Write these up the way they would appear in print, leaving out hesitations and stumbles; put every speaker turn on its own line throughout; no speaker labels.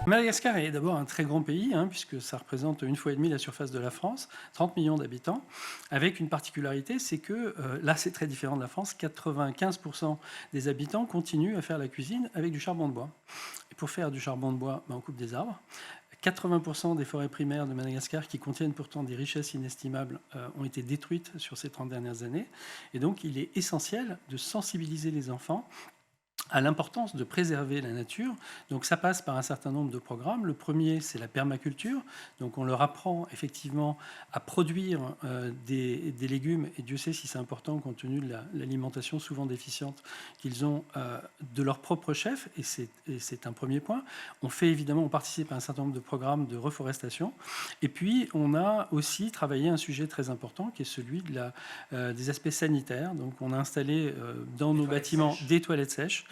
Madagascar est d'abord un très grand pays, puisque ça représente 1,5 fois la surface de la France, 30 millions d'habitants, avec une particularité, c'est que là c'est très différent de la France, 95% des habitants continuent à faire la cuisine avec du charbon de bois. Et pour faire du charbon de bois, on coupe des arbres. 80% des forêts primaires de Madagascar, qui contiennent pourtant des richesses inestimables, ont été détruites sur ces 30 dernières années. Et donc il est essentiel de sensibiliser les enfants à l'importance de préserver la nature. Donc ça passe par un certain nombre de programmes. Le premier, c'est la permaculture. Donc on leur apprend effectivement à produire des légumes, et Dieu sait si c'est important compte tenu de l'alimentation souvent déficiente qu'ils ont de leur propre chef, et c'est un premier point. On participe à un certain nombre de programmes de reforestation. Et puis on a aussi travaillé un sujet très important qui est celui des aspects sanitaires. Donc on a installé dans nos bâtiments des toilettes sèches.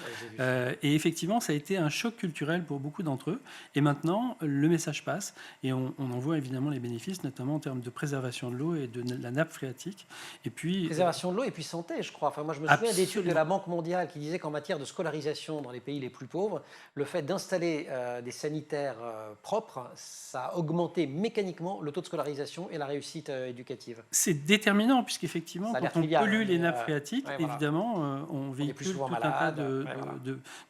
Et effectivement, ça a été un choc culturel pour beaucoup d'entre eux. Et maintenant, le message passe et on en voit évidemment les bénéfices, notamment en termes de préservation de l'eau et de la nappe phréatique. Et puis,
préservation de l'eau et puis santé, je crois. Enfin, moi, je me souviens d'études de la Banque mondiale qui disaient qu'en matière de scolarisation dans les pays les plus pauvres, le fait d'installer des sanitaires propres, ça a augmenté mécaniquement le taux de scolarisation et la réussite éducative.
C'est déterminant, puisqu'effectivement, quand on pollue les nappes phréatiques,
voilà.
évidemment, on véhicule tout un tas
de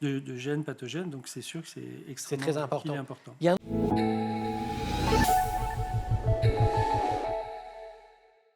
de gènes pathogènes. Donc c'est sûr que c'est extrêmement
très important.
important.